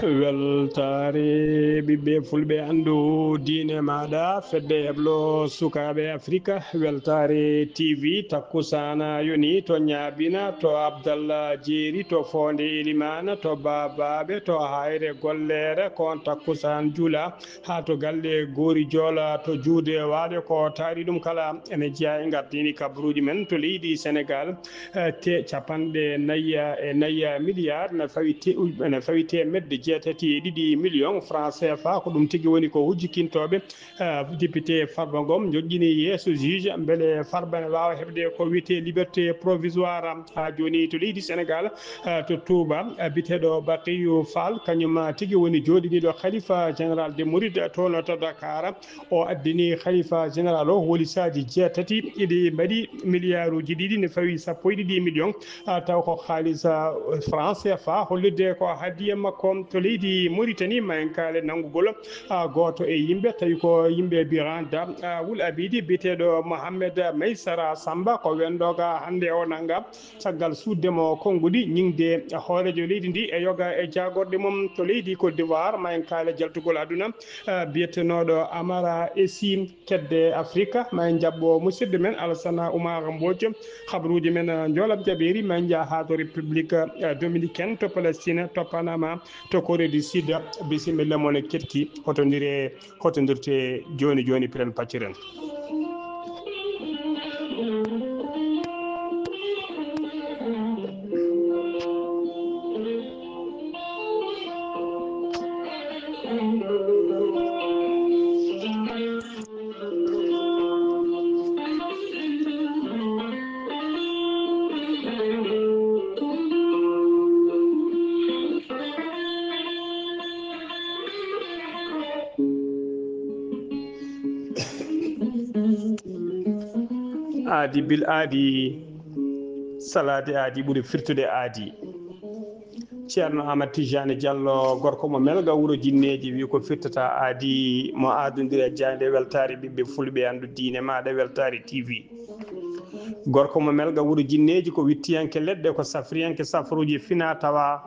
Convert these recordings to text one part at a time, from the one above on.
weltare ɓiɓɓe fulɓe andu diine maɗa fedde heblo sukaɓe afrique weltare tv takkusana yoni to ñaabina to abdallah jeeri to fonde elimana to babaɓe to hayre gollere kon takkusan juula ha to galle goori joola to juude waɗe ko taari ɗum kala ene jeeya e gardini kabaruji men to leydi sénégal te capanɗe nayya milliard ne fawi temedde jeetati e ɗiɗi million franc CFA ko ɗum tigui woni ko hujjikintoɓe député Farba Ngom joƴƴini yeeso juge beele Farba ne wawa heɓde ko wiyete liberté provisoire ha joni to leydi sénégal to Touba biteɗo Bakiyou Fall kañum tigui woni joɗiniɗo khalifa général de Mouride toon to Dakar o addini khalifa général o holisaji jeetati iɗi mbaɗi milliard uji ɗiɗi ne fawi sappo e ɗiɗi million taw ko haalisa franc CFA hollirde ko hadiya makko to leydi Mauritanie ma en kaale nanggugol goto e yimɓe tawi ko yimɓe biranda wul abidi biteɗo Mohamed Maysara Samba ko wendoga hande o nangga caggal suddemo konngudi ñingde hoorejo leydi ndi e yoga e jagorɗe mum to leydi Côte d'Ivoire ma en kaale jaltugol aduna biyetenoɗo Amara Essi kedde Afrique ma en jabbo musidɗo men Alassane Oumar Mbodj habaruji men joolam jaɓeri ma en jaa ha to république dominicaine to Palestine to Panama to Corée du Sud bisimilla mon e ketti hotodirte joni joni piren pacciren aadi bil aadi salade aadi ɓuuri firtude aadi ceerno Amadou Tidiane Diallo gorko mo melga wuuro jinneji wi ko firtata aadi mo adodiri e jande weltare ɓiɓɓe fulɓe andu diine maɗa weltare TV gorko mo melga wuuro jinneji ko wittiyanke leɗɗe ko safriyanke safruji fina tawa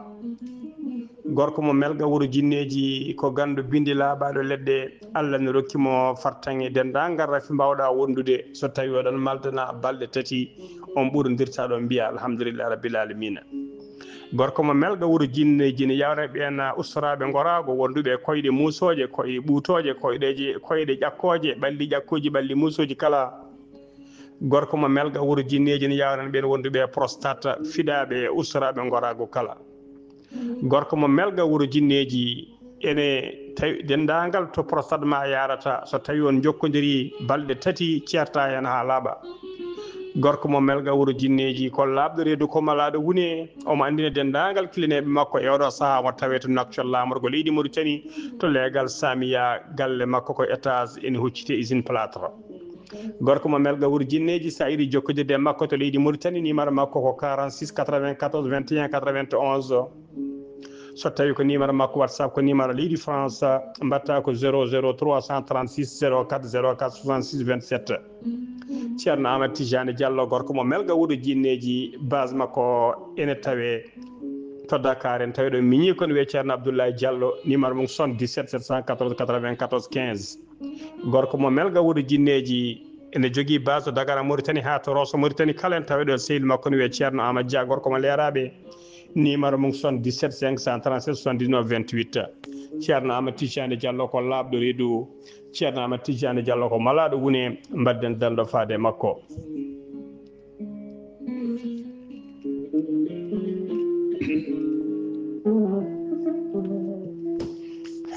gorko mo melga wuuro jinneji ko gandu bindi laaɓaɗo leɗɗe Allah ne rokkimo fartange dendagal rafi mbawɗa wondude so tawi oɗon maldana balɗe tati on ɓurodirta ɗon mbiya alhamdulillah rabbil alamina gorko mo melga wuuro jinneji ne yawra ɓen ustoraɓe gorago wonduɓe koyɗe musoje koye ɓuutoje koyɗe ƴakkoje ɓalli ƴakkoji ɓalli musoji kala gorko mo melga wuuro jinneji ne yawran ɓen wonduɓe prostate fiɗaɓe ustoraɓe gorago kala gorko mo melga wuuro jinneji ene tawi dendagal to prostate ma yarata so tawi on jokkodiri balɗe tati ceerta hen ha laaɓa gorko mo melga wuuro jinneji ko labɗo reedu komalaɗo wune omo andina dendagal kilineɓe makko e oɗo saaha mo tawe to naccal lamorgo leydi Mauritanie to leegal Samia galle makko ko étage ene huccite usine plâtre gorko mo melga wuuro jinneji sa yiiɗi jokkodirde makko to leydi Mauritanie numéro makko ko 46 94 21 91 so tawi ko numéro makko WhatsApp ko numéro leydi France mbatta ko 00 336 04 04 66 27 ceerno Amadou Tidiane Diallo gorko mo melga wuuro jinneji base makko ene tawe to Dakar en tawi ɗo miñi kono wiye ceerno Abdoulaye Diallo numéro mum 77 714 94 15 gorko mo melga wuuro jinneji ene jogui base to Dakar Mauritanie ha to Rosso Mauritanie kala en tawi ɗo sehil makko ne wiye ceerno Amadou Dia gorko mo leeraɓe numéro mum 77 537 79 28 ceerno Amadou Tidiane Diallo ko laaɓɗo reedu ceerno Amadou Tidiane Diallo ko malaɗo wune mbadden dalɗo faade makko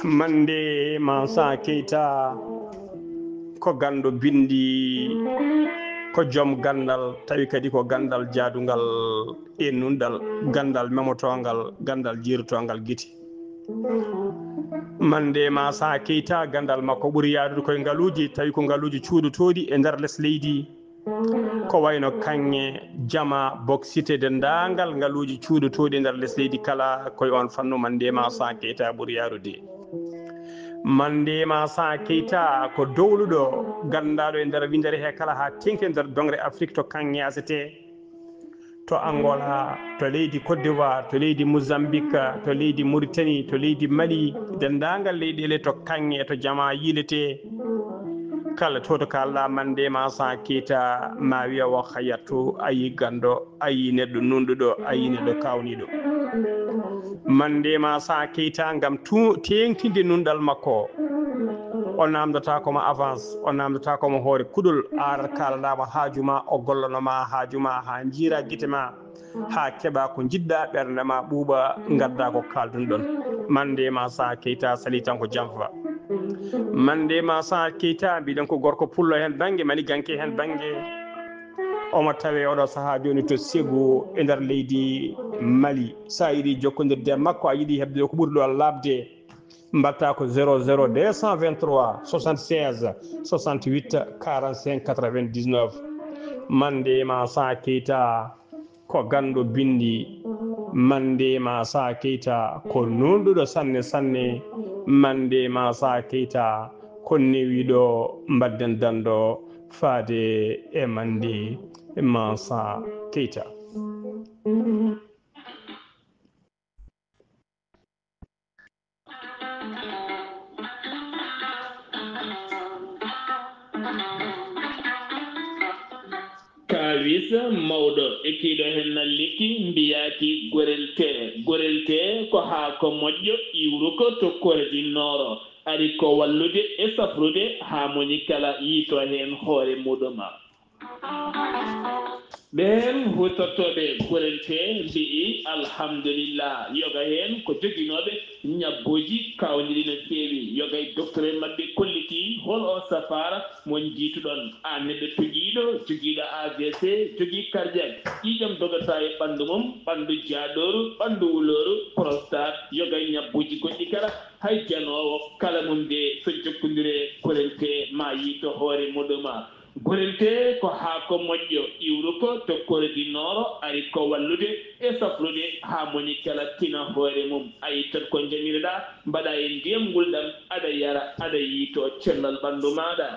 mande Mansa Keita ko gando bindi ko joom gandal tawi kadi ko gandal jaadugal ennundal gandal memotongal gandal jiirotongal guite mande Mansa Keita gandal makko ɓuuri yaadude koye ngaluji tawi ko ngaluji cuuɗotoɗi e nder less leydi ko wayno kanŋe jama boxite dendagal ngaluji cuuɗotoɗi e nder less leydi kala koye on fannu mande Mansa Keita ɓuuri yaadude Mandema Sa Keita ko dowluɗo gandaɗo e nder windere he kala ha tengti e nder dongre Afrique to kan yasete to Angola to leydi Côte d'Ivoire to leydi Mozambique to leydi Mauritanie to leydi Mali dendagal leyɗele to kanŋe to jama yilete kala toto kala Mandema Sa Keita ma wiya wo hayattu ayi gando ayi neɗɗo nunɗuɗo ayi neɗɗo kawniɗo Mandema Sa Keita gam tengtinde nunɗal makko o namdata komo avance o namdata komo hoore kuɗol ar kalanama haajuma o gollonoma haajuma ha jiira guite ma ha keɓa ko jiɗɗa ɓerde ma ɓuuɓa gadda ko kaldun ɗon Mandema Sa Keita sali tan ko janfa Mandema Sa Keita mbiɗen ko gorko pullo hen banggue mani ganke hen banggue omo tawe oɗo saaha joni to Ségou e nder leydi Mali sa yiiɗi jokkodirde makko a yiiɗi hebde ko ɓuuri ɗo labde mbatta ko 00 223 76 68 45 99 Mandema Sa Keita ko ganɗo bindi Mandema Sa Keita ko nunɗuɗo sanne sanne Mandema Sa Keita ko newiɗo mbadden dando faade e Mandema Sa Keita kawisa mawɗo ekkiɗo hen nalliki mbiyaki gorelte ko haako moƴƴo iwruko to kordi nooro ari ko wallude e safrude ha moni kala yiito hen hoore muɗuma ɓen hutortoɓe gorelte mbi'i alhamdulillah yoga hen ko joguinoɓe ñabboji kawdiri no feewi yoga e docteur mabɓe kolliti hol o safara mon jiituɗon a neɗɗo joguiɗo AVC jogui cardiaque ƴiƴam dogata e ɓandu mum ɓandu jaaɗoru ɓandu wuloru prostate yoga e ñabboji goɗɗi kala hay janowo kala mum de so jokkodire gorelte ma yiito hoore muɗuma gorelte ko haako moƴƴo iwruko to kordi nooro ari ko wallude e safrude ha moni kala tina hoore mum a yittat ko jamireɗa mbaɗa e ndiyam ngulɗam aɗa yara aɗa yiito cellal ɓandu maɗa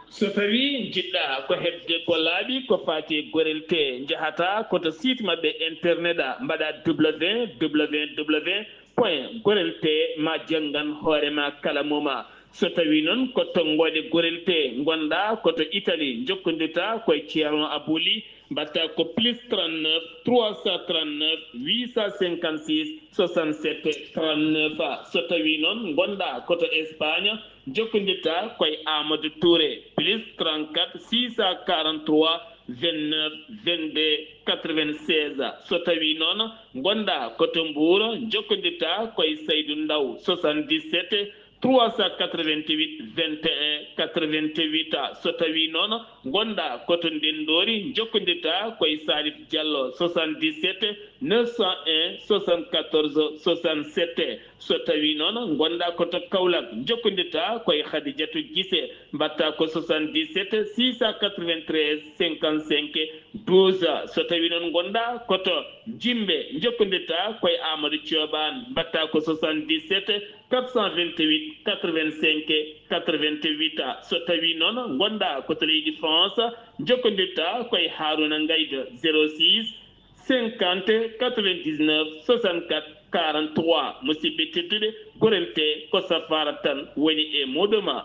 so tawi jiɗɗa ko hebde ko laaɓi ko fati gorelte jahata koto site mabɓe internet a mbaɗa www point gorelte ma janggan hoorema kala muma so tawi noon ko tonggode gorelte gonɗa koto Italie jokkodirta koye ceerno Abouli mbatta ko plus 39 339 856 67 39 so tawi noon gonɗa koto Espagne jokkodirta koye Amadou Touré plus 34 643 29 22 96 so tawi noon gonɗa koto Mbour jokkodirta koye Saydou Ndaw 77 388 21 88 so tawi noon gonɗa koto Ndendori jokkodirta koye Salif Diallo 77 901 74 67 so tawi noon gonɗa koto Kaolack jokkodirta koye Khadidiatou Guissé mbatta ko 77 693 55 12 so tawi noon gonɗa koto Jimbe jokkodirta koye Amadou Thioban mbatta ko 77 428 85 88 so tawi noon gonɗa koto leydi France jokkodirta koye Harouna Gaïdo 06 50 99 64 43 musidɓe tedduɓe gorelte ko safara tan woni e muɗuma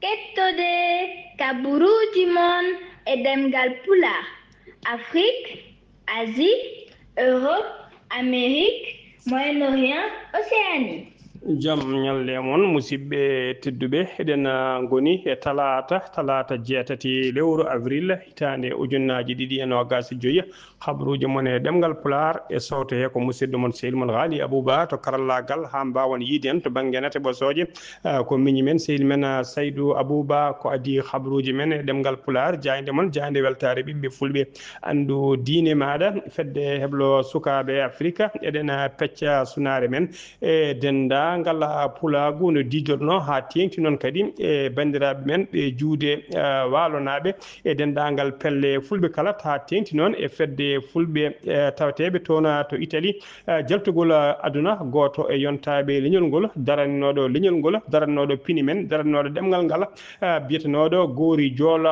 kettode kaburuji mon e demgal pulaar Afrique Asie Europe Amérique Moyen-Orient Océanie jam ñalle mon musidɓe tedduɓe eɗen goni e talata jeetati lewru avril hitande ujunnaji ɗiɗi e nogas joyi habruji mon e ɗemgal pular e sawto he ko musidɗo mon sehil mon haali Abouba to karallagal ha mbawon yiide en to banggue nete ɓosoje ko miñi men sehil men Saydou Abouba ko adi habruji men e ɗemgal pular jayde mon jayde weltare ɓiɓɓe fulɓe andu diine maɗa fedde heblo sukaɓe Afrique eɗen pecca sunare men e denda dendagal pulagu no didorno ha tengti non kadi e bandiraɓe men ɓe juude walonaɓe e dendagal pelle fulɓe kala ha tengti non e fedde fulɓe tawateɓe tona to Italie jaltugol aduna goto e yontaɓe leñol ngol darannoɗo leñol ngol darannoɗo pini men darannoɗo ɗemgal ngal biyetenoɗo goori jool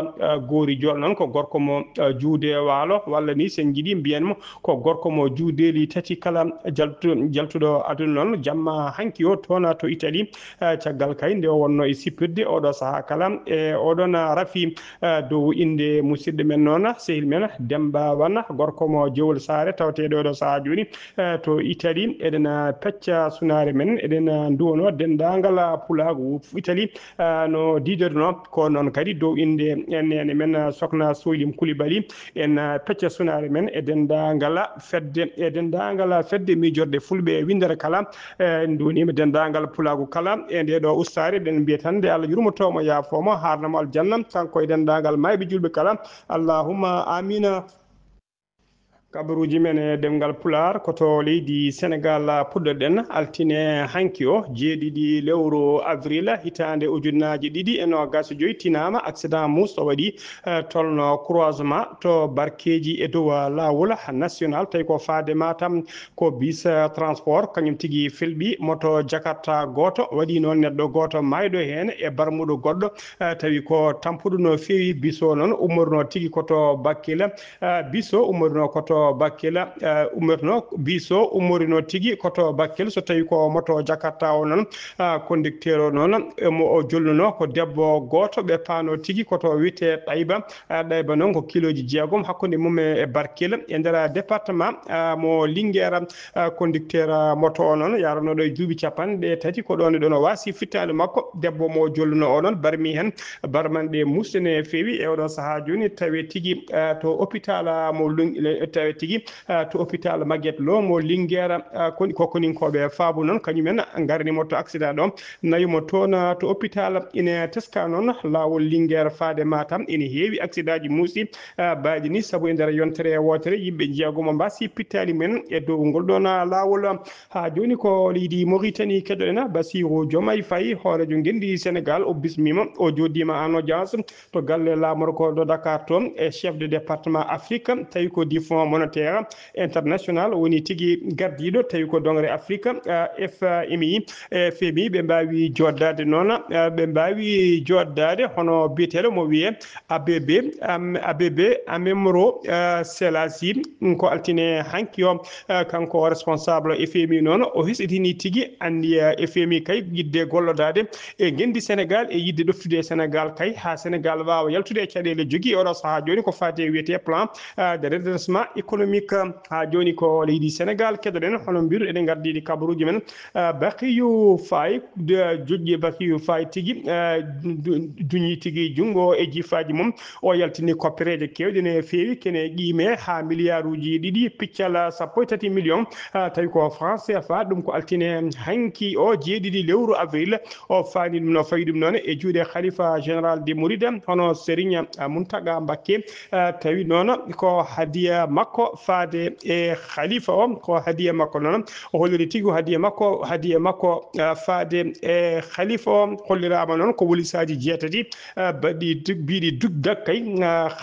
noon ko gorko mo juude waalo walla ni sen jiiɗi mbiyanmo ko gorko mo juudeeli tati kala jaltuɗo aduna noon jamma hanki o tona to Italie caggal kay nde wonno e sippirde oɗo saaha kala e oɗon rafi dow inde musidɗo men noon sehil men Demba Wana gorko mo jewol saare tawateɗo oɗo saaha joni to Italie eɗen pecca sunare men eɗen duwono dendagal pulagu Italie no didorno ko noon kadi dow inde nene men Sokhna Soylim Coulibaly en pecca sunare men e dendagal fedde mijorde fulɓe windere kala en duwnima dendagal pulagu kala e nde ɗo ustare ɗen mbiya tan nde Allah yurmotomo yaafomo harnamo aljanna kanko e dendagal mayɓe julɓe kala allahumma amina. kabaruji men e demgal pular koto leydi Sénégal puɗɗoɗen altine hanki o jeeɗiɗi lewru avril hitande ujunnaji ɗiɗi e nogas joyi tinama accident musto waɗi tolno croisement to barkeji e dow lawol national tawi ko faade Matam ko bis transport kañum tigui felɓi moto Jakarta goto waɗi noon neɗɗo goto mayɗo hen e barmuɗo goɗɗo tawi ko tampuɗo no fewi biso noon ummorno tigui koto Bakkila biso ummorno koto Bakkila biso ummorino tigui koto Bakkil so tawi ko moto Jakarta o noon conducteur o noon mo jolluno ko debbo goto ɓe paano tigui koto wiyete ɗayba noon ko kiloji jeegom hakkude mum e Bakkil e nder département mo Linguére conducteur moto o noon yaranoɗo e duuɓi capanɗe tati ko ɗon ɗon o wasi fittade makko debbo mo jolluno o noon barmi hen barmanɗe musɗene fewi e oɗo saaha joni tawi tigui to hôpital mo tawi tigui to hôpital Maguette Lo mo Linguére kokoninkoɓe faabu noon kañumen garnimo to accident ɗo nayimo toon to hôpital ine teska noon lawol Linguére faade Matam ine heewi accident ji muusi baaɗi ni saabu e nder yontere wotere yimɓe jeegomo mbasi pittali men e dow ngol ɗon lawol ha joni ko leydi Mauritanie keɗoɗen Bassirou Diomaye Faye hoorejo gendi Sénégal o bismima o joddima en audience to galle lamorko do Dakar toon e chef de département Afrique tawi ko di Fonds monétaire international woni tigui gardiɗo tawi ko dongre Afrique FMI ɓe mbawi joddade noon ɓe mbawi joddade hono biyeteɗo mo wiye ABB Amemro Selasi ko altine hanki o kanko responsable FMI noon o hisitini tigui andi FMI kay yidde gollodade e gendi Sénégal e yidde ɗoftude Sénégal kay ha Sénégal wawa yaltude e caɗele jogui oɗo saaha joni ko fate wiyete plan de redressement économique ha joni ko leydi Sénégal keɗoɗen hono mbiru eɗen gardiɗi kabaruji men Bakiyou Faye joƴƴi Bakiyou Faye tigui duñi tigui junggo e jifaji mum o yaltini koppereje kewɗe ne fewi kene qime ha milliard uji ɗiɗi piccal 13 million tawi ko France CFA ɗum ko altine hanki o jeeɗiɗi lewru avril o fani ɗum no fawi ɗum noon e juuɗe khalifa général de Mouride hono Serigne Mountaga Mbacké tawi noon ko hadiya makko faade e khalifa o ko hadiya makko noon o holliri tigui hadiya makko faade e khalifa o hollirama noon ko wolisaji jeetati biɗi dugdak kay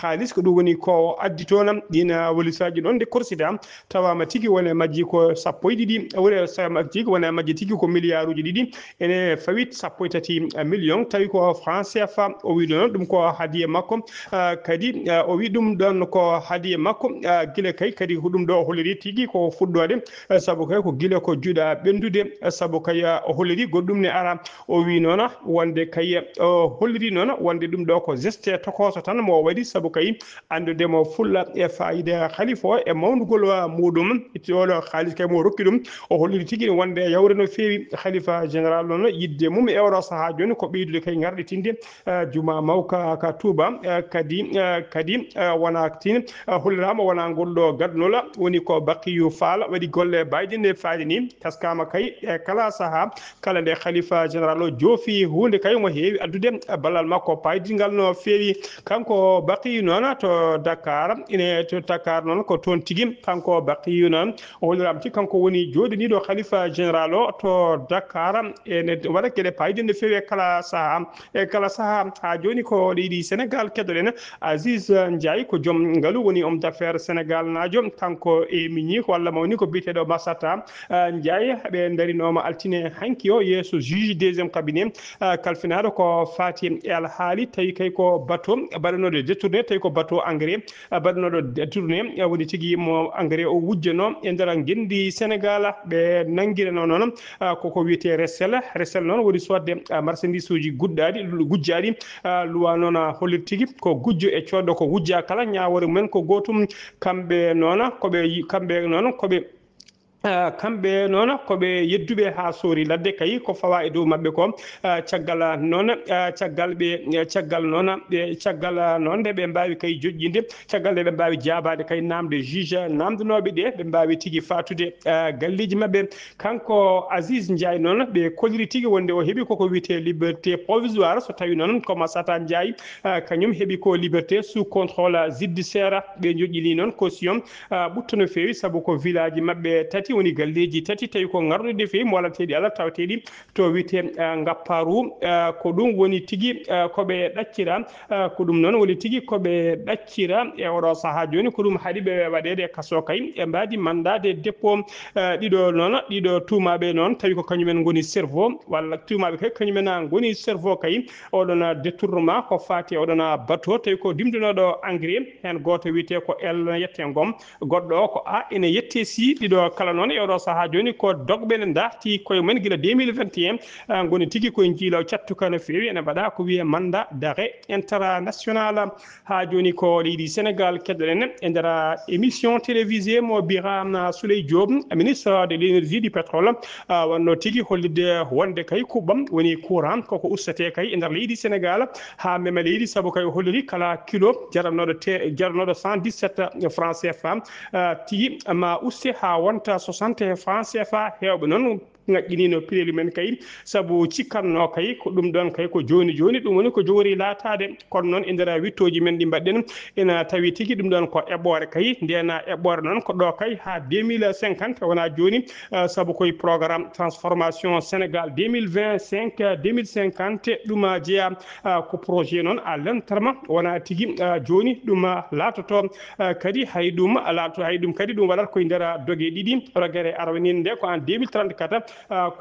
halis ko ɗum woni ko addi toon ɗina wolisaji ɗon nde korsida tawama tigui wona majji ko 12 wure tigui wona majji tigui ko milliard uji ɗiɗi ene fawi 13 million tawi ko France CFA o wi ɗon ɗum ko hadiya makko kadi o wi ɗum ɗon ko hadiya makko guila kay kadi ko ɗum ɗo o holliri tigui ko fuɗɗode saabu kay ko guila ko juuɗa ɓendude saabu kay o holliri goɗɗum ne ara o wi noon wonde kay o holliri noon wonde ɗum ɗo ko geste tokoso tan mo waɗi saabu kay andudemo fulla e fayida khalifa o e mawdugol muɗum oɗo haalis kay mo rokki ɗum o holliri tigui wonde yawre no fewi khalifa général noon yidde mum e oɗo saaha joni ko ɓeydude kay garɗitinde juma mawka ka Touba kadi wona tin hollirama wona ngol gonɗo gadnola woni ko Bakiyu Fall waɗi golle bayde nde faali ni taskama kay e kala saaha kala nde khalifa général o joofi hunde kay mo heewi addude ballal makko paydingal no feewi kanko Bakiyu noon to Dakar ine to Dakar noon ko toon tigi kanko Bakiyu noon o hollirama ti kanko woni joɗaniɗo khalifa général o to Dakar ene waɗa gueɗe paydinde feewi e kala saaha ha joni ko leydi Sénégal keddoɗen Aziz Ndiaye ko joom ngaalu woni homme d'affaires Sénégal najo kanko e miñi walla mawni ko biteɗo Massata Ndiaye ɓe darinoma altine hanki o yeeso juge deuxiéme cabinet kalfinaɗo ko fati e alhaali tawi kay ko bateau baɗanoɗo détourné tawi ko bateau engrais baɗanoɗo détourné woni tigui mo engrais o wujjano e nder guendi Sénégal ɓe nanguirano noon koko wiyete resel noon woni sodde marchandise uji gujjaɗi luwa noon hollir tigui ko gujjo e coddo ko wujja kala ñawore mumen ko gotum kamɓe noon koɓe yedduɓe ha soori ladde kay ko fawa e dow mabɓe ko caggal noon nde ɓe mbawi kay joƴƴinde caggal nde ɓe mbawi jabade kay namde juge namdanoɓe ɗe ɓe mbawi tigui fatude galleji mabɓe kanko Aziz Ndiaye noon ɓe kolliri tigui wonde o heeɓi koko wiyete liberté provisoire so tawi noon ko Massata Ndiaye kañum heeɓi ko liberté sous contrôle judiciaire ɓe joƴƴini noon caution ɓurta no fewi saabu ko village mabɓe tati woni galleji tati tawi ko gardude fewi mo walateɗi Allah tawateɗi to wiyete Ngapparu ko ɗum woni tigui koɓe ɗaccira ko ɗum noon woni tigui koɓe ɗaccira e oɗo saaha joni ko ɗum haaɗiɓe waɗede e kaso kay e mbadi mandade dépôt ɗiɗo tumaɓe noon tawi ko kañumen goni cerveau walla tumaɓe kay kañumen goni cerveau kay oɗon détournement ko fati oɗon bateau tawi ko dimdinoɗo engrais hen goto wiyete ko El Yette Ngom goɗɗo ko ene yette si ɗiɗo kala noon e oɗo saaha joni ko dogɓe ne darti koye mumen guila 2021 goni tigui koye jiilaw cattuka no fewi ene mbaɗa ko wiye mandat d'arrêt international ha joni ko leydi Sénégal keddoɗen e nder émission télévisé mo Birame Souleye Diop ministre de l'énergie du pétrole wanno tigui hollide wonde kay kuɓɓam woni courant koko ustate kay e nder leydi Sénégal ha mema leydi saabu kay holliri kala kilo jaranoɗo 117 francs CFA tigui ma uste ha wonta 60 francs CFA hewɓe noon ngaƴƴinino pireli men kay saabu cikkanno kay ko ɗum ɗon kay ko joni ɗum woni ko jogori latade kono noon e nder wittoji men ɗi mbaɗɗen ena tawi tigui ɗum ɗon ko eɓɓore kay ndena eɓɓore noon ko ɗo kay ha 2050 wona joni saabu koye programme transformation Sénégal 2025 2050 ɗum jeeya ko projet noon à long terme wona tigui joni ɗum latoto kadi hay ɗum kadi ɗum waɗat koye nder dogue ɗiɗi rogere arwaninde nde ko en 2034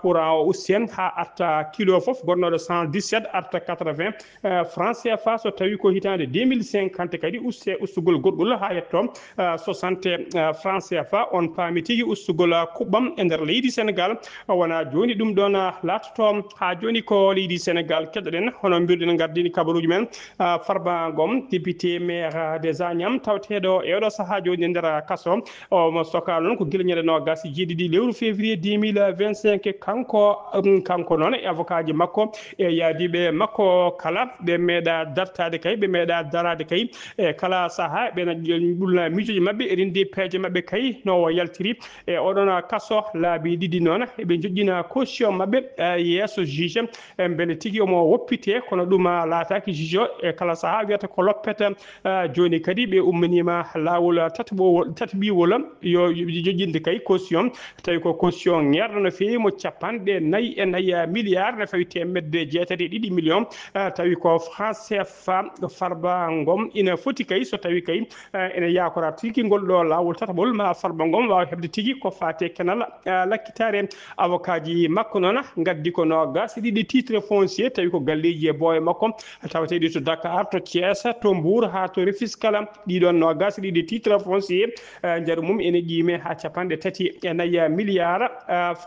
courant o usten ha arta kilo foof gonnoɗo 117 arta 80 francs CFA so tawi ko hitande 2050 kadi ustugol goɗɗol ha yetto 60 francs CFA on paami tigui ustugol kuɓɓam e nder leydi Sénégal wona joni ɗum ɗon latoto ha joni ko leydi Sénégal keɗɗoɗen hono mbirɗen gardini kabaruji men Farba Ngom député maire des Agnam tawteɗo e oɗo saaha joni e nder kaso mo soka noon ko guila ñande nogas jeeɗiɗi lewru février 2025 kanko noon e avocat ji makko e yaadiɓe makko kala ɓe meeɗa dartade kay ɓe meeɗa darade kay e kala saaha ɓena ɓulna miijoji mabɓe e rindi peeje mabɓe kay no yaltiri e oɗon kaso laabi ɗiɗi noon eɓe joƴƴina caution mabɓe yeeso juge beele tigui omo woppite kono ɗum laataki juge o e kala saaha wiyata ko loppete joni kadi ɓe ummanima lawol tataɓiwol yo joƴƴinde kay caution tawi ko caution ŋerɗo no fewi mo capanɗe 4 milliards ne fawi temedde 6.2 millions tawi ko francs CFA Farba Ngom ina foti kay so tawi kay ene yakora tigui ngol ɗo lawol tataɓol ma Farba Ngom wawa hebde tigui ko fate kenal lakkitare avocat ji makko noon gaddi ko nogas ɗiɗi titre foncier tawi ko galleji e booye makko tawateɗi to Dakar to Thiès to Mbour ha to Rufisque ɗiɗon nogas ɗiɗi titre foncier jaru mum ene qiime ha capanɗe 3.4 milliards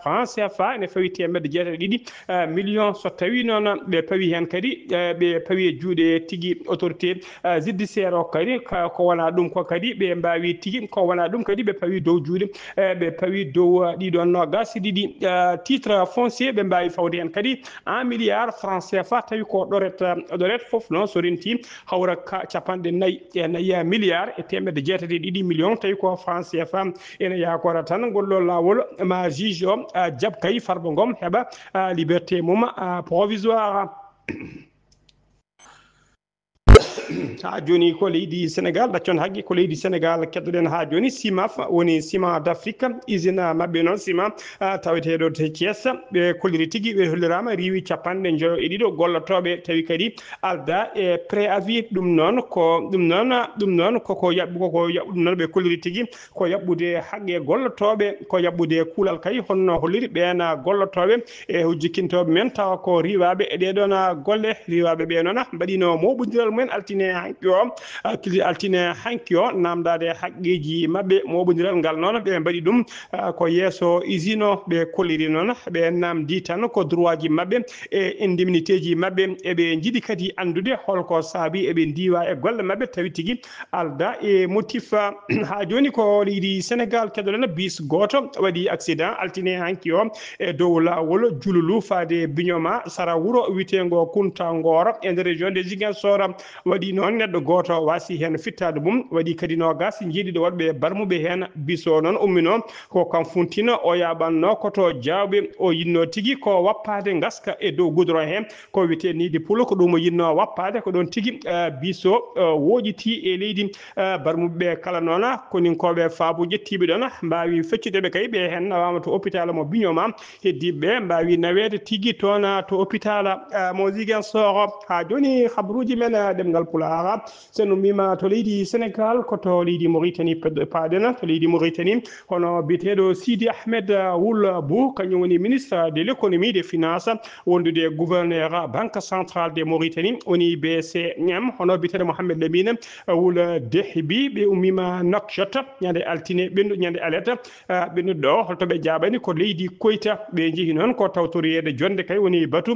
francs CFA ene fawi temedde jeetati ɗiɗi million so tawi noon ɓe pawi hen kadi ɓe pawi e juuɗe tigui autorité judiciaire o kadi ko wona ɗum ko kadi ɓe mbawi tigui ko wona ɗum kadi ɓe pawi dow juuɗe ɓe pawi dow ɗiɗon nogas ɗiɗi titre foncier ɓe mbawi fawde hen kadi 1 milliard francs CFA tawi ko ɗoret foof noon so renti hawra capanɗe nayyi milliard e temedde jeetati ɗiɗi million tawi ko francs CFA ene yakora tan ngolɗo lawol ma juge o Diab Kay Farba Ngom heɓa liberté mum provisoire ha joni ko leydi Sénégal ɗaccon haqqi ko leydi Sénégal keddoɗen ha joni CIMAF woni ciment d'Afrique usine mabɓe noon ciment taweteɗo to Thiès ɓe kolliri tigui ɓe hollirama riwi capanɗe joyo e ɗiɗo gollotoɓe tawi kadi alda e préavis ɗum noon koko ɗum noon ɓe kolliri tigui ko yaɓɓude haqqe gollotoɓe ko yaɓɓude kuulal kay honno holliri ɓen gollotoɓe e hujjikintoɓe men tawa ko riwaɓe e ɗeɗon golle riwaɓe ɓe noon mbaɗino moɓodiral mumen altine hanki o namdade haqqeji mabɓe moɓodiral ngal noon ɓe mbaɗi ɗum ko yeeso usine o ɓe kolliri noon ɓe namdi tan ko droit ji mabɓe e indemnité ji mabɓe eɓe jiiɗi kadi andude holko saabi eɓe diwa e golle mabɓe tawi tigui alda e motif ha joni ko leydi Sénégal keɗoɗen bis goto waɗi accident altine hanki o e dow lawol Jululu faade Bignoma sara wuuro witego Kunta Ngoro e nder région de Ziguinchor waɗi noon neɗɗo goto wasi hen fittade mum waɗi kadi nogas jiiɗiɗo waɗɓe barmuɓe hen biso noon ummino ko kam funtino o yaɓanno koto jawɓe o yinno tigui ko wappade gaska e dow goudron hen ko wiyete nidi pulo ko ɗum o yinno wappade ko ɗon tigui biso woƴiti e leydi barmuɓeɓe kala noon koninkoɓe faabo ƴettiɓe ɗon mbawi feccudeɓe kay ɓe hen nawama to hôpital mo Bignoma heddiɓe mbawi nawede tigui toon to hôpital mo Ziguinchor ha joni habruji men ɗemgal Pulaar sen ummima to leydi Sénégal koto leydi Mauritanie paaɗen to leydi Mauritanie hono biteɗo Sidi Ahmed Ould Bou kañum woni ministre de l'économie des finances wondude gouverneur banque centrale de Mauritanie woni BCM hono biteɗo Mohamed Lamine Ould Dehbi ɓe ummima Nouakchott ñande altine ñande alerte ɓennuɗo ɗo holto ɓe jaɓani ko leydi Koyta ɓe jeehi noon ko tawtoriyede jonde kay woni batu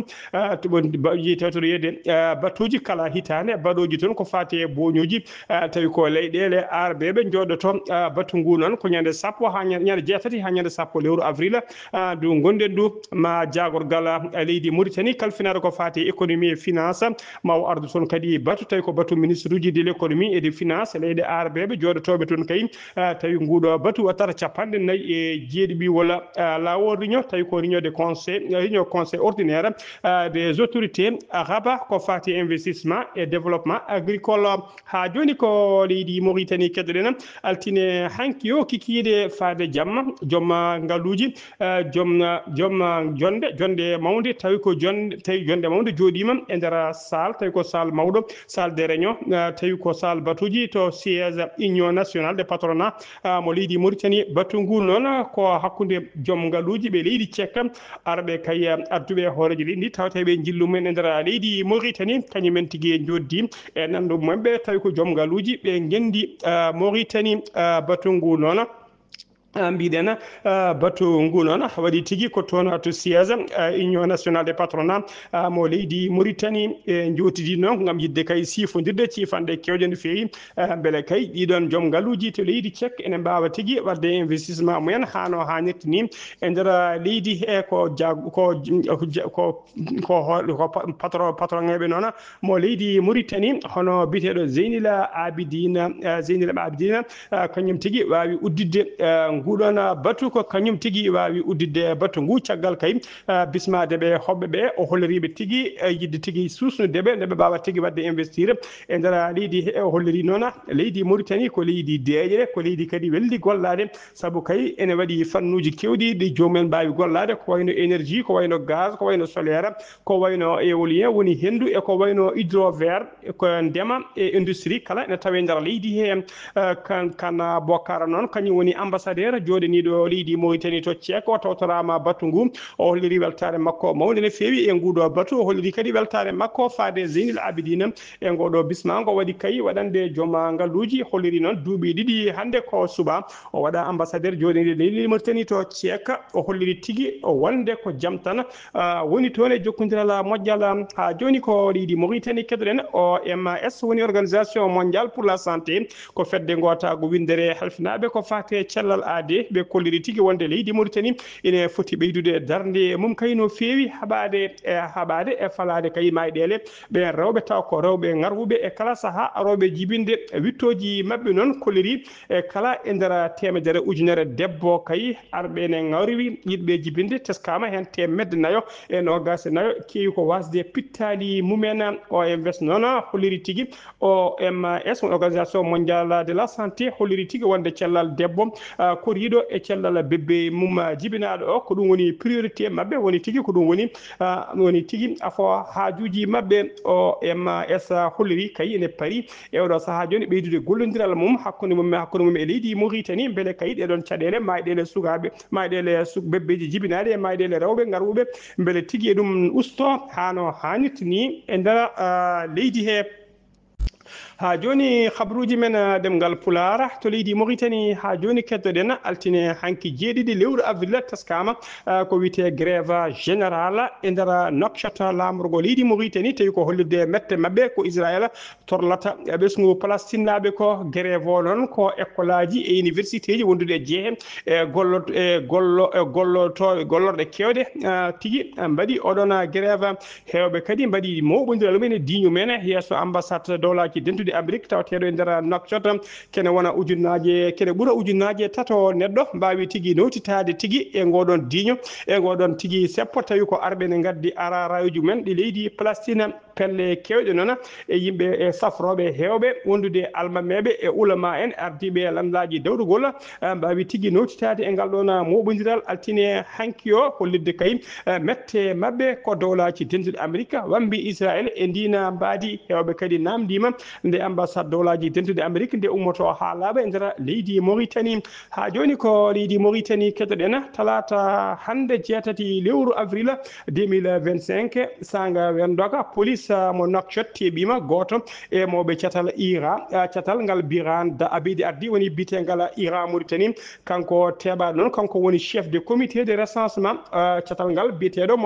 tawtoriyede batuji kala hitande baɗoji toon ko fati e boñoji tawi ko leyɗele arɓeɓe joɗoto batu ngu noon ko ñande sappo ha ñande jeetati ha ñande sappo lewru avril du gonɗen du ma jagorgal leydi Mauritanie kalfinade ko fati économie et finance mawo ardu toon kadi batu tawi ko batu ministre uji de l'économie et des finances leyɗe arɓeɓe joɗotoɓe toon kay tawi nguɗo batu wattata capanɗe nayyi e jeeɗiɓi walla lawol réunion tawi ko réunion conseil ordinaire des autorités Rabat ko fati investissement et développement agricole ha joni ko leydi Mauritanie keddoɗen altine hanki o kikiɗe faade jamma jomma ngaluji jomma jonde mawde tawi ko jonde mawde joɗima e nder salle tawi ko salle mawɗo salle de réunion tawi ko salle batuji to siège union nationale de patronat mo leydi Mauritanie batu ngu noon ko hakkude joom ngaluji ɓe leydi cek arɓe kay adduɓe hooreji ɗi tawateɓe jillumen e nder leydi Mauritanie kañumen tigui joddi e nandu mabɓe tawi ko joom ngaluji ɓe gendi Mauritanie batu ngu noon mbiɗen batu ngu noon waɗi tigui ko toon to siège union nationale des patronat mo leydi Mauritanie e jotidi noon gam yidde kay sifodirde cifanɗe kewɗe no fewi beele kay ɗiɗon joom ngaluji to leydi cek ene mbawa tigui wadde investissement mumen hano hannirta ni e nder leydi e ko patron ŋeɓe noon mo leydi Mauritanie hono biteɗo Zeynil Abidine kañum tigui wawi uddidde nguɗon batu ko kañum tigui wawi uddidde batu ngu caggal kay bismadeɓe hoɓɓeɓe o holliriɓe tigui yidde tigui susnudeɓe ndeɓe mbawa tigui wadde investir e nder leydi he o holliri noon leydi Mauritanie ko leydi deeƴe ko leydi kadi weldi gollade saabu kay ene waɗi fannuji kewɗi ɗi jomumen mbawi gollade ko wayno énergie ko wayno gaz ko wayno solaire ko wayno éolien woni hendu e ko wayno hydrovert ko ndema e industrie kala ene tawe nder leydi he kan Bokar noon kañum woni ambassadeur ambassadeur joɗaniɗo leydi Mauritanie to ceeko tawtorama batu ngu o holliri weltare makko mawde no feewi e nguɗo batu o holliri kadi weltare makko faade Zeynil Abidine e ngoɗo bisma ngo waɗi kayi waɗande jooma ngalluji holliri noon duuɓi ɗiɗi hande ko suba o waɗa ambassadeur joɗaniɗo leydi Mauritanie to ceeka o holliri tigui o wonde ko jaam tan woni toon e jokkodiral moƴƴal ha joni ko leydi Mauritanie keɗoɗen OMS woni organisation mondiale pour la santé ko fedde gotago windere halfinaɓe ko fate cellal aade ɓe kolliri tigui wonde leydi Mauritanie ine foti ɓeydude darde mum kay no feewi haɓade e falade kay mayɗele ɓe rewɓe taw ko rewɓe ngarwuɓe e kala saaha rewɓe jibinde wittoji mabɓe noon kolliri e kala e nder temedere ujunere debbo kay arɓe ne ngawriwi yiɗɓe jibinde teskama hen temedde nayo e nogas nayo keewi ko wasde pittali mumen OMS noon holliri tigui OMS organisation mondiale de la santé holliri tigui wonde cellal debbo koriɗo e cellal bebbe mum jibinaɗo o ko ɗum woni priorité mabɓe woni tigui ko ɗum woni tigui afo haajuji mabɓe OMS holliri kay ene paari e oɗo saaha joni ɓeydude gollodiral mum hakkude mum e leydi Mauritanie beele kay ɗeɗon caɗele mayɗele sukaɓe mayɗele bebbeji jibinaɗe e mayɗele rewɓe ngarwuɓe beele tigui e ɗum usto hano hannirta ni e nder leydi he ha joni habruji men demgal pulara to leydi Mauritanie ha joni keddoɗen altine hanki jeeɗiɗi lewru avril taskama ko wiyete grève général e nder Nouakchott lamrugo leydi Mauritanie tawi ko hollirde mette mabɓe ko Israël torlata ɓesgu Palestine naɓe ko grève o noon ko école aji e université ji wondude jeehe e gollorɗe kewɗe tigui mbaɗi oɗon grève hewɓe kadi mbaɗi mawɓodiral mumen e diñu men yeeso ambassade dowlaji dentude Amérique tawateɗo e nder Nouakchott kene wona kene ɓuura ujunnaje tato neɗɗo mbawi tigui notitade tigui e ngoɗon diño e ngoɗon tigui seppo tawi ko arɓe ne gaddi ararajuji mumen ɗi leydi Palestine pelle kewɗe noon e yimɓe e safroɓe hewɓe wondude almameɓe e ulama en ardiɓe lamdaji dawrugol mbawi tigui notitade e ngal ɗon moɓodiral altine hanki o hollirde kay mette mabɓe ko dowlaji dentude Amérique wambi Israël e ndina mbadi hewɓe kadi namdima nde ambassade dowlaji dentude Amérique nde ummoto ha laaɓa e nder leydi Mauritanie ha joni ko leydi Mauritanie keɗoɗen talata hande jeetati lewru avril 2025 sanga wendoka police mo Nouakchott teɓima goto e mawɓe catal Iran catal ngal Biran da Abidi Ardi woni bitengal Iran Mauritanie kanko teɓaɗo noon kanko woni chef de comité de recensement catal ngal biyeteɗo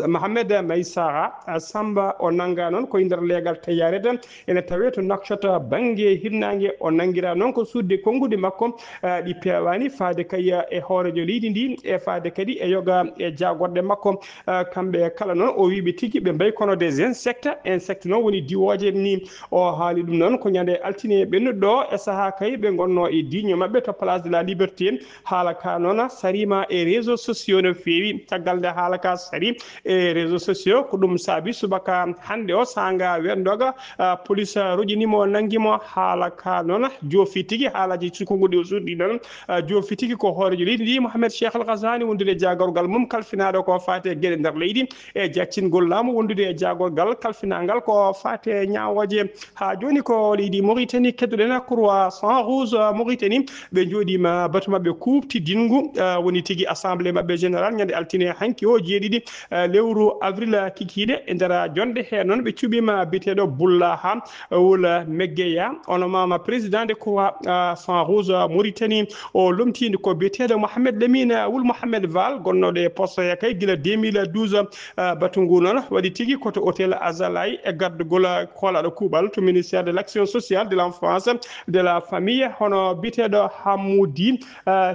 Mohamed Maïsara Samba o nanga noon koye nder leegal tayyarede ene tawe to Nouakchott banggue hirnangue o nanguira noon ko sudde konngude makko ɗi pewani faade kay e hoorejo leydi ndi e faade kadi e yoga e jagorɗe makko kamɓe kala noon o wiɓe tigui ɓe mbayi kono des insectes noon woni diwoje ni o haali ɗum noon ko ñande altine ɓennuɗo e saaha kay ɓe gonno e diño mabɓe to place de la liberté haala ka noon sarima e réseaux sociaux no feewi caggal nde haala ka sari e réseaux sociaux ko ɗum saabi subaka hande o sanga wendoga police roƴinimo nanguimo haala ka noon joofi tigui haalaji konguɗi o suuɗi noon joofi tigui ko hoorejo leydi ndi Mohamed Cheikh Al Ghazali wondude jagorgal mum kalfinaɗo ko fate gueɗe nder leydi e jaccingol laamu wondude e jagorgal kalfinangal ko fate ñawoje ha joni ko leydi Mauritanie keddoɗen Croix Rouge Mauritanie ɓe jooɗima batu mabɓe kuftidingu woni tigui assemblée mabɓe général ñande altine hanki o jeeɗiɗi lewru avril kikiɗe e nder jonde he noon ɓe cuɓima biteɗo Boulaha Wula Meggeya ono mama président de Croix Rouge Mauritanie o lomtide ko biteɗo Mohamed Lamine Wul Mohamed Val gonnoɗo e poste kay guila 2012 batu ngu noon waɗi tigui koto hôtel Azalay e gardugol kolaɗo kuuɓal to ministère de l'action sociale de l'enfance de la famille hono biteɗo Hamoudi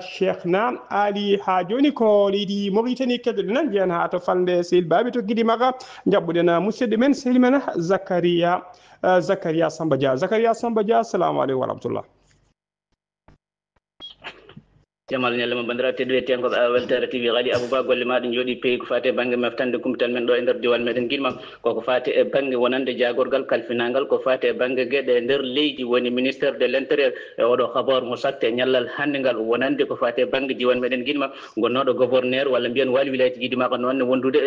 Cheikhna Ali ha joni ko leydi Mauritanie keddoɗen jeyan ha to falde Sehil Baɓe to guiɗi maga jabɓuɗen musidɗo men sehil men Zakaria Samba Dia assalamu aleykum wa rahmatullah. jamal nyalla mo bandira teddude tenko weltere tv gali abouba golle maɗum jooɗi peyi ko fati e banggue meftande kumpital men ɗo e nder diwal meɗen guilma koko fati e banggue wonande jagorgal kalfinangal ko fati e banggue gueɗe e nder leydi woni ministére de l' intérieur e oɗo habaru mo satte ñallal hande ngal wonande ko fati e banggue diwan meɗen guilma gonnoɗo gouverneur walla mbiyen wali wilayji jiidimaka noon ne wondude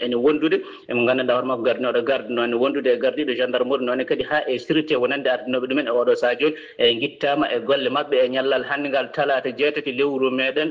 ene wondude emo gandanɗa hoore makko gardinoɗo garde noon ne wondude e gardiɗo gendarmerie noon kadi ha e sécurité wonande ardinoɓe ɗumen e oɗo saha joni e guittama e golle mabɓe e ñallal hande ngal talata jeetati lewru meɗen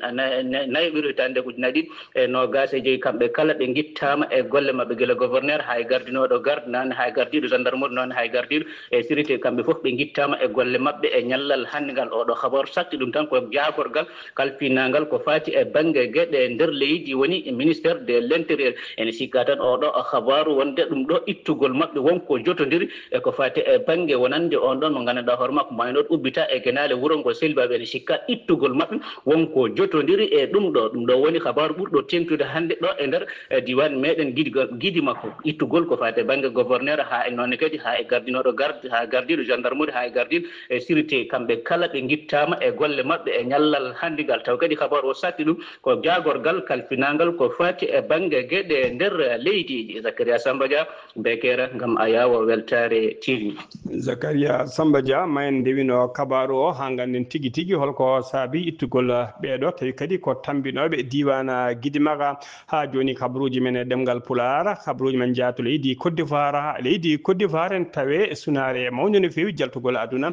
nayi ɓiru tande ko ujunnaje ɗiɗi e nogas e joyyi kamɓe kala ɓe guittama e golle mabɓe guila gouverneur hay gardinoɗo garde nane hay gardiɗo gendarmerie noon hay gardiɗo e sécurité kamɓe foof ɓe guittama e golle mabɓe e ñallal hande ngal oɗo habaru sakki ɗum tan ko jagorgal kalfinangal ko fati e banggue gueɗe nder leydi woni ministére de l' intérieur ene sikka tan oɗo habaru wonde ɗum ɗo ittugol mabɓe wonko jotodiri e ko fati e banggue wonande on ɗon mo gandanɗa hoore makko maynoɗo ubbita e guenale wuuro ngo selbaɓe ene sikka ittugol mabɓe wonko jotodiri e ɗum ɗo woni habaru ɓurɗo tengtude hande ɗo e nder diwan meɗen guidi makko ittugol ko fati e banggue gouverneur ha e noon kadi ha e gardinoɗo garde ha gardiɗo gendarmerie ha e gardiɗo e sécurité kamɓe kala ɓe guittama e golle mabɓe e ñallal handigal taw kadi habaru o satti ɗum ko jagorgal kalfinangal ko fati e banggue gueɗe nder leydiji Zakaria Samba Dia Bekera gam a yawa weltare TV. Zakaria Samba Dia mayen ndewino kabaru o ha ganden tigui tigui holko saabi ittugol ɓeɗo tawi kadi ko tambinoɓe diwana Guidimaga ha joni kabaruji men e ɗemgal Pulaar kabaruji men jaato leydi Côte d'Ivoire en tawe sunare mawde no fewi jaltugol aduna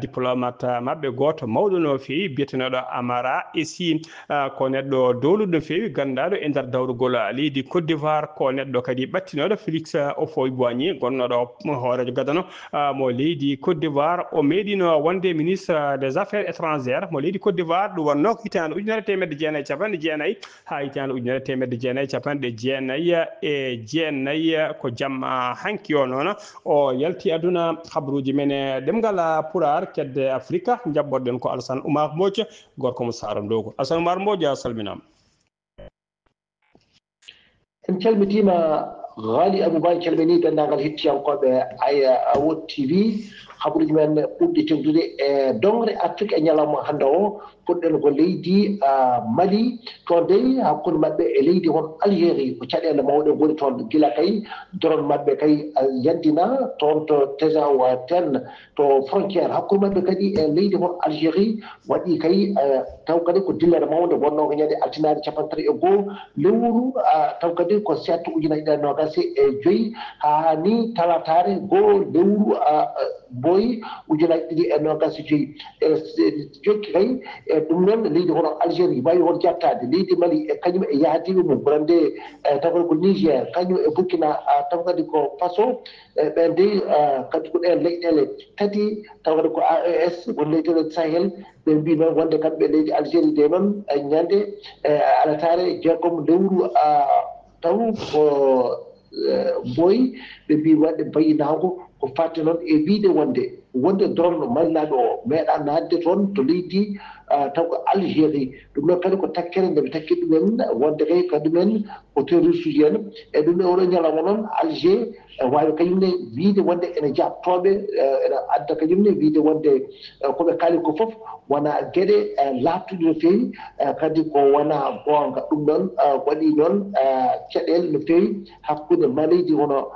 diplomate mabɓe goto mawɗo no fewi biyetenoɗo Amara Essi ko neɗɗo dowluɗo no fewi gandaɗo e nder dawrugol leydi Côte d'Ivoire ko neɗɗo kadi ɓattinoɗo Félix Houphouët-Boigny gonnoɗo hoorejo gadano mo leydi Côte d'Ivoire o meeɗino wonde ministre des affaires étrangères mo leydi Côte d'Ivoire ɗum wonno ko hitande ujunere temedde jeenayyi capanɗe jeenayyi ha hitande ujunere temedde jeenayyi capanɗe jeenayyi e jeenayyi ko jamma hanki o noon o yalti aduna habaruji men e ɗemgal Pulaar kedde Afrique jabboɗen ko Alassane Oumar Mbodj gorko mo Sara Ndogo Alassane Oumar Mbodj a salminama. en calmitima Ghali Aboubaye calmini dendagal hettiyankoɓe AWOD TV habaruji men ɓurɗi tengtude e dongre Afrique e ñalawma hande o puɗɗen ko leydi Mali toon dey hakkude mabɓe e leydi hon Algérie ko caɗele mawɗe goni toon gila kay doron mabɓe kay yandina toon to Tazaouatène to frontiére hakkude mabɓe kadi e leydi hon Algérie waɗi kay taw kadi ko dillere mawde wonno ko ñande altinaɗe capantati e goho lewru taw kadi ko setto ujunaje ɗiɗi nogas e joyyi ha ni talatare goho lewru boyi ujunaje ɗiɗi e nogas e joyyi jokki kay e ɗum noon leydi hono Algérie wawi hon jattade leydi Mali e kañum e yaadiɓe mum ɓurande taw ko Niger kañum e Burkina taw kadi ko Faso ɓen dey kadi ko ɗen leyɗele tati taw kadi ko AES won leyɗele Sahel ɓe mbi noon wonde kamɓe leydi Algérie de noon ñande alatare jeegom lewru taw ko boyi ɓe mbi waɗde bayinago ko fatti noon e wiide wonde doron malnaɗo o meeɗa nadde toon to leydi taw ko Algérie ɗum noon kadi ko takkere nde ɓe takki ɗumen wonde kay kadumen ko terroriste uji en e ɗum oɗo ñalawma noon Alger wawi kañumne wiide wonde ene jabtoɓe ene adda kañumne wiide wonde koɓe kaali ko foof wona gueɗe laaɓtuɗe no fewi kadi ko wona gonga ɗum noon waɗi noon caɗele no fewi hakkude maleydi hono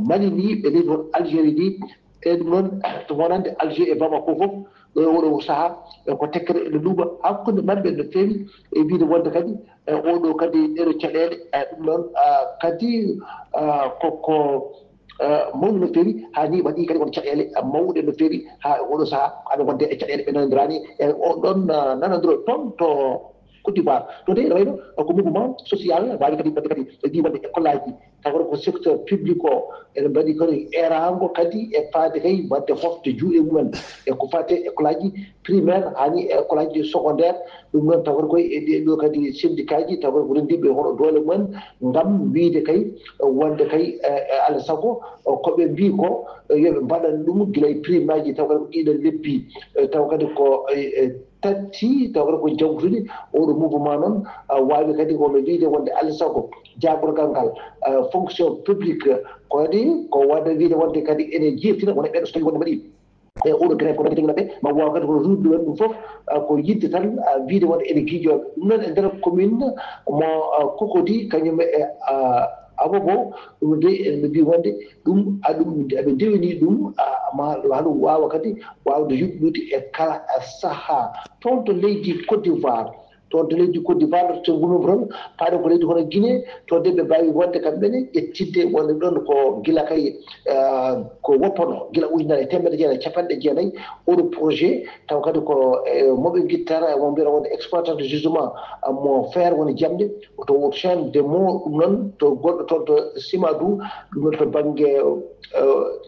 Mali ni ɓe leydi hon Algérie ni e ɗum noon to wonande Alger e Bamako foof ɗo oɗo saaha ko tekkere ene luuɓa hakkude mabɓe no fewi e wiide wonde kadi oɗo kadi ɗeɗo caɗele ɗum noon kadi koko mawɗi no fewi ha ni waɗi kadi won caɗele mawɗe no fewi ha oɗo saaha aɗa wonde e caɗele ɓe nanodirani e oɗon nanodiro toon to Côte d'Ivoire to de wayno ko mouvement social wawi kadi wadde kadi e ɗi wonde école aji tawa ko secteur public o ene mbaɗi kadi erango kadi e faade kay wadde hofte juuɗe mumen e ko fate école aji primaire hani école aji secondaire ɗum noon tawata koye e ɗeɗo kadi syndicat ji tawata ko rendiɓe hono doole mumen ngam wiide kay wonde kay Allah saago koɓe mbi ko yoɓe mbaɗan ɗum guila e primaire ji taw kadi ko ɗiɗon lebbi taw kadi ko tatti taw ko jawtude oɗo mouvement noon wawi kadi kono wiide wonde Allah saago jagorgal ngal fonction publique ko waɗi ko wadde wiide wonde kadi ene jirtina wona ɓeɗo so tawi wonde mbaɗi e oɗo gré ko rek naɓe ma wawa kadi ko ruudde won ɗum fof ko yidde tan wiide wonde ene giijoɓe ɗum noon e nder commune mo Cocody kañum e Abobo ɗum de ene mbi wonde ɗum aɓe ndewini ɗum ma haɗum wawa kadi wawde yuɓɓude e kala saaha toon to leydi Côte d'Ivoire toon to leydi Côte d'Ivoire so gumimo toon paaɗen ko leydi hono Guinée to de ɓe mbawi wonde kamɓene ƴettidde wonde ɗon ko gila kay ko woppono gila ujunere temedde jeenayyi capanɗe jeenayyi oɗo projet taw kadi ko moɓe guittara mo mbiyata wonde exploitant de jugement mo feere woni jamde to chaine de mo ɗum noon to goɗɗo toon to Simadou ɗum noon to banggue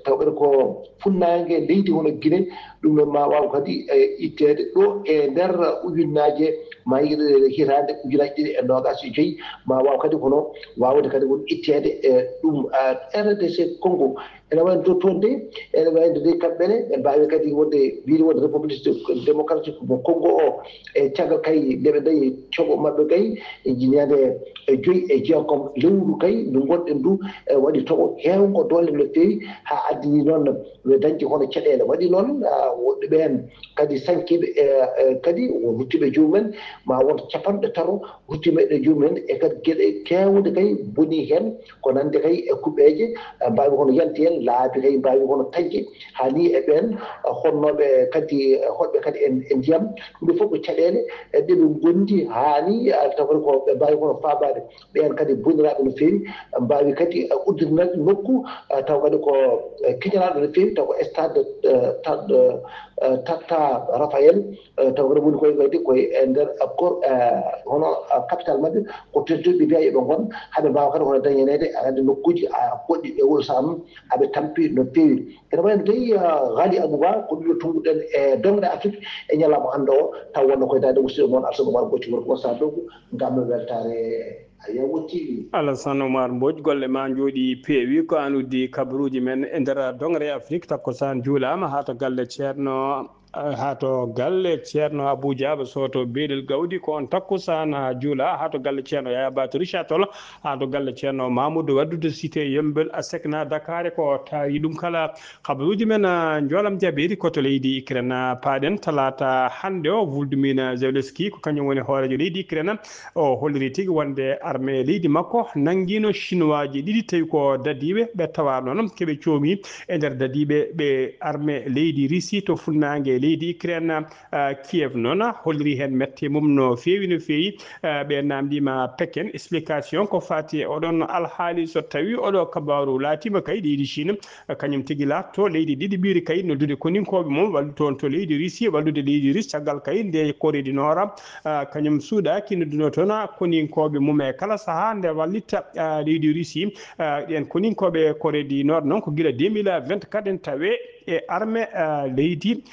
tawɓeɗe ko funnague leydi hono Guinée ɗum noon ma waw kadi ittede ɗo e nder ujunnaje ma yiɗe hitande ujunaji ɗiɗi e nogas e joyyi ma waw kadi kono wawde kadi won ittede e ɗum RDC Congo ene wayno to toon de ene wayno de kamɓene ɓe mbawi kadi wonde wiide wonde république démocratique mo Congo o e caggal kay ndeɓe dañi cogo mabɓe kay e jinede e joyyi e jeegom lewru kay ndu gonɗen ndu waɗi toɓo hewgo doole no fewi ha addini noon ɓe dañde hono caɗele waɗi noon woɗɗe ɓen kadi sankiɓe kadi huttiɓe jomumen ma won capanɗe taro huttimeɗe jomumen e kadi gueɗe kewde kay boni hen ko nande kay e kuɓeje mbawi kono yanti hen laabi kay mbawi kono taƴƴe hani e ɓen honnoɓe kadi hoɗɓe kadi e ndiyam ɗum fof ko caɗele ɗeɓe gondi hani tawde ko ɓe mbawi kono famade ɓen kadi boniraɓe no fewi mbawi kadi udditinade nokku taw kadi ko kiñanaɗo no fewi taw ko stade Tata Raphaël taw kadi woni koye kadi koye e nder hono capital mabɓe ko tedduɓe mbiya yoɓe gon haɓe mbawa kadi hono dañanede ande nokkuji goɗɗi e oɗo saaha mum haɓe tampi no fewi ene wayno dey Ghali Abouba ko ɗum tumbuɗen e dongde Afrique e ñalawma hande o taw wonno koye dade musidɗo moon Alassane Oumar Bocci woni ko sa dogu ngam weltare Alassane Oumar Mbodj golle ma jooɗi peewi ko an uddi kabaruji men e nder dongre Afrique takkosan juulama ha to galle ceerno Abou Diaba Soto beeɗel gawdi ko on takkusan juula ha to galle ceerno Yaya Batou Richard Toll ha to galle ceerno Mamoudou waddude cité Yembel Sekna Dakar ko tawi ɗum kala kabaruji men joolam jaɓeɗi koto leydi Ukraine paaɗen talata hande o Volodymyr Zelensky ko kañum woni hoorejo leydi Ukraine o holliri tigui wonde armée leydi makko nanguino chinois ji ɗiɗi tawi ko dadiɓe ɓe tawa noon keɓe coomi e nder dadiɓe ɓe armée leydi Russie to funnague leydi Ukraine Kiev noon holliri hen mette mum no fewi ɓe namdima Pekin explication ko fati oɗon alhaali so tawi oɗo kabaru laatima kay leydi Chine kañum tigui latto leydi ɗiɗi ɓiiri kay noddude koninkoɓe mum wallu toon to leydi Russie wallude leydi Russie caggal kay nde Corée du Nord kañum suuɗaki nodduno toon koninkoɓe mum e kala saaha nde wallitta leydi Russie ɗen koninkoɓe Corée du Nord noon ko guila 2024 en tawe e armée leydi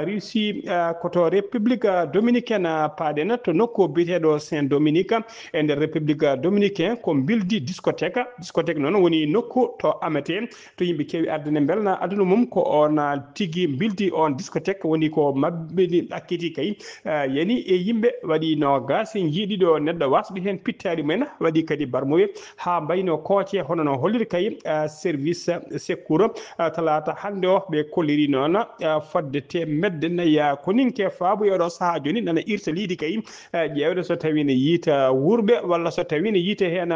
Russie koto république dominicaine paaɗen to nokku biteɗo Saint Dominique e nder république dominicain ko bildi discothèque noon woni nokku to amete to yimɓe kewi ardene belna aduna mum ko on tigui bildi on discothèque woni ko mabɓe akkiti kay yani e yimɓe waɗi no gasi jiiɗiɗo neɗɗo wasɗi hen pittari mumen waɗi kadi barmoye ha mbayno kooce hono no holliri kay service secours talata hande o ɓe kolliri noon fodde temedde nayyi koninke faabu yoɗo saaha joni nana irta leydi kay ƴewde so tawi ne yiita wurɓe walla so tawi ne yiite hen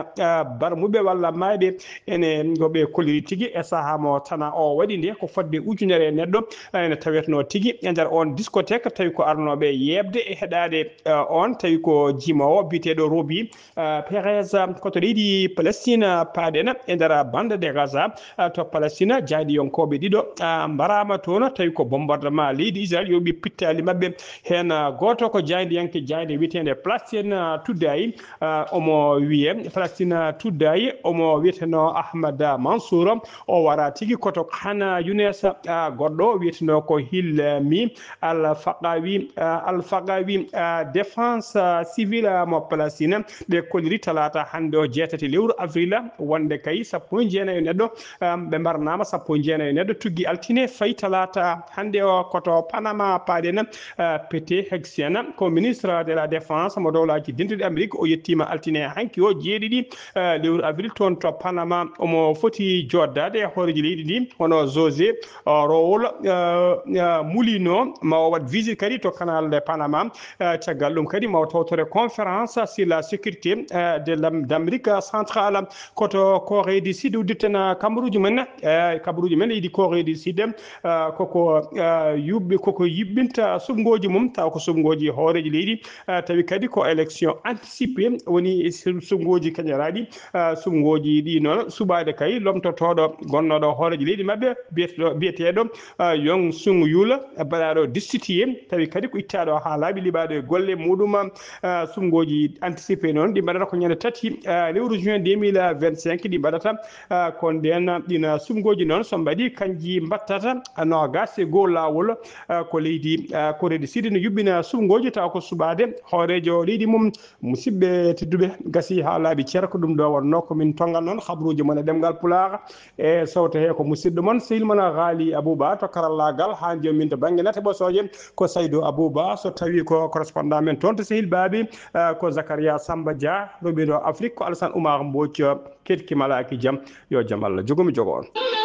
barmuɓe walla mayɓe ene goɓe kolliri tigui e saaha mo tana o waɗi nde ko fodde ujunere neɗɗo ene tawetno tigui e nder on discothèque tawi ko arnoɓe yebde e heɗade on tawi ko jimowo biteɗo Roby Perez koto leydi Palestine paaɗen e nder bande de Gaza to Palestine jaadiyonkoɓe ɗiɗo mbarama toon tawi ko bombardement leydi Israël yoɓi pittali mabɓe hen goto ko jaydiyanke jayde witende Palestine Tuddayi omo wiye Palestine Tuddayi omo wiyeteno Ahmad Mansour o wara tigui koto Khan Younes goɗɗo wiyeteno ko Hilmi Al Faqawi défense civile mo Palestine ɓe kolliri talata hande o 6 lewru avril wonde kay 19 neɗɗo ɓe mbarnama 19 neɗɗo tuggi alti altine fay talata hande o koto Panama paden Pete Hegsien ko ministre de la défense mo dowlaji dentude Amérique o yettima altine hanki o jeeɗiɗi lewru avril toon to Panama omo foti joddade horeji leydi ndi hono José Raúl Mulino ma o wat visite kadi to canal de Panama caggal ɗum kadi ma o tawtore conférence sur la sécurité d'Amérique centrale koto Corée du Sud udditana kabaruji men yiɗi Corée du Sud koko yibbinta sumgoji mum taw ko sumgoji horeji leydi tawi kadi ko élection anticipée woni sumgoji kañaraɗi sumgoji ɗi noon subade kay lomtotoɗo gonnoɗo horeji leydi mabɓe biyeteɗo Yong Sung Yul baɗaɗo destitué tawi kadi ko ittaɗo ha laaɓi liɓaɗo e golle muɗum sumgoji anticipé noon ɗi mbaɗata ko ñande tati lewru juin 2025 ɗi mbaɗata ko nden ɗina sumgoji noon so mbaɗi kanji mbattata nogas e goo lawol ko leydi Corée du Sud no yuɓɓina sumgoji taw ko suɓade hoorejo leydi mum musidɓe tedduɓe gasi ha laaɓi ceer ko ɗum ɗo wonno komin tongal noon habruji mon e ɗemgal Pulaar e sawto he ko musidɗo moon sehil mon Ghali Abouba to karallagal ha jomin to banggue nate ɓosoje ko Saydou Abouba so tawi ko correspondant men toon to sehil baabi ko Zakaria Samba Dia roɓiɗo Afrique ko Alassane Oumar Mbodj ketki malaki jaam yo jaam Allah jogomi jogo on